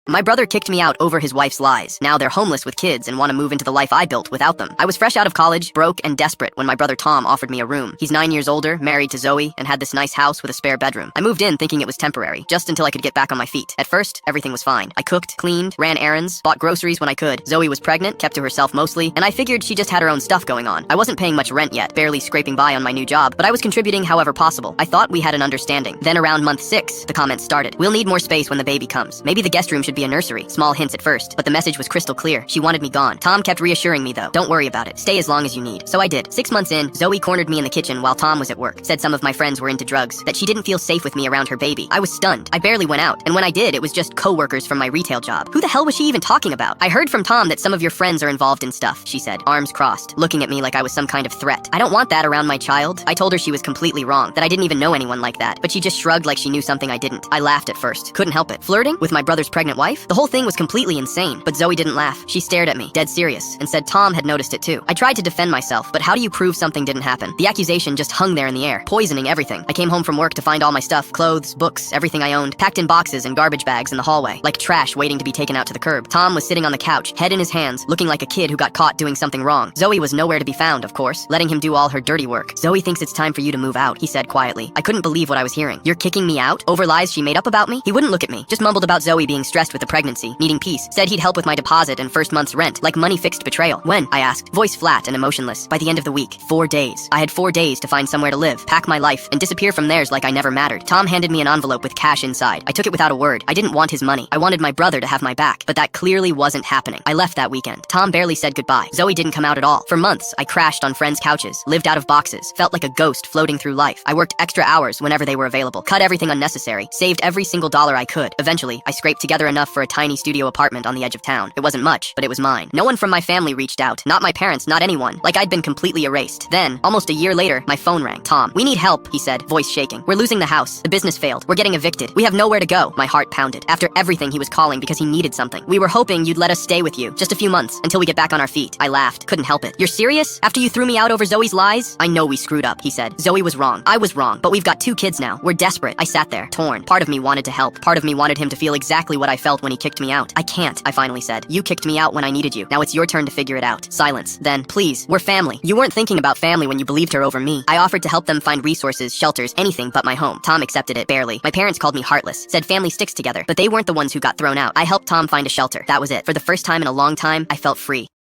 My brother kicked me out over his wife's lies. Now they're homeless with kids and want to move into the life I built without them. I was fresh out of college, broke and desperate when my brother Tom offered me a room. He's 9 years older, married to Zoe, and had this nice house with a spare bedroom. I moved in thinking it was temporary, just until I could get back on my feet. At first, everything was fine. I cooked, cleaned, ran errands, bought groceries when I could. Zoe was pregnant, kept to herself mostly, and I figured she just had her own stuff going on. I wasn't paying much rent yet, barely scraping by on my new job, but I was contributing however possible. I thought we had an understanding. Then around month 6, the comments started. We'll need more space when the baby comes. Maybe the guest room should be a nursery. Small hints at first, but the message was crystal clear. She wanted me gone. Tom kept reassuring me though. Don't worry about it. Stay as long as you need. So I did. 6 months in, Zoe cornered me in the kitchen while Tom was at work. Said some of my friends were into drugs, that she didn't feel safe with me around her baby. I was stunned. I barely went out, and when I did, it was just co-workers from my retail job. Who the hell was she even talking about? I heard from Tom that some of your friends are involved in stuff, she said, arms crossed, looking at me like I was some kind of threat. I don't want that around my child. I told her she was completely wrong, that I didn't even know anyone like that, but she just shrugged like she knew something I didn't. I laughed at first. Couldn't help it. Flirting with my brother's pregnant wife? The whole thing was completely insane. But Zoe didn't laugh. She stared at me, dead serious, and said Tom had noticed it too. I tried to defend myself, but how do you prove something didn't happen? The accusation just hung there in the air, poisoning everything. I came home from work to find all my stuff, clothes, books, everything I owned, packed in boxes and garbage bags in the hallway, like trash waiting to be taken out to the curb. Tom was sitting on the couch, head in his hands, looking like a kid who got caught doing something wrong. Zoe was nowhere to be found, of course, letting him do all her dirty work. Zoe thinks it's time for you to move out, he said quietly. I couldn't believe what I was hearing. You're kicking me out? Over lies she made up about me? He wouldn't look at me, just mumbled about Zoe being stressed with the pregnancy, needing peace, said he'd help with my deposit and first month's rent, like money fixed betrayal. When? I asked, voice flat and emotionless. By the end of the week. 4 days. I had 4 days to find somewhere to live, pack my life, and disappear from theirs like I never mattered. Tom handed me an envelope with cash inside. I took it without a word. I didn't want his money. I wanted my brother to have my back, but that clearly wasn't happening. I left that weekend. Tom barely said goodbye. Zoe didn't come out at all. For months, I crashed on friends' couches, lived out of boxes, felt like a ghost floating through life. I worked extra hours whenever they were available, cut everything unnecessary, saved every single dollar I could. Eventually, I scraped together enough for a tiny studio apartment on the edge of town. It wasn't much, but it was mine. No one from my family reached out. Not my parents, not anyone. Like I'd been completely erased. Then, almost a year later, my phone rang. Tom, we need help, he said, voice shaking. We're losing the house. The business failed. We're getting evicted. We have nowhere to go. My heart pounded. After everything, he was calling because he needed something. We were hoping you'd let us stay with you. Just a few months, until we get back on our feet. I laughed. Couldn't help it. You're serious? After you threw me out over Zoe's lies? I know we screwed up, he said. Zoe was wrong. I was wrong. But we've got 2 kids now. We're desperate. I sat there, torn. Part of me wanted to help. Part of me wanted him to feel exactly what I felt when he kicked me out. I can't, I finally said. You kicked me out when I needed you. Now it's your turn to figure it out. Silence. Then, please, we're family. You weren't thinking about family when you believed her over me. I offered to help them find resources, shelters, anything but my home. Tom accepted it, barely. My parents called me heartless, said family sticks together, but they weren't the ones who got thrown out. I helped Tom find a shelter. That was it. For the first time in a long time, I felt free.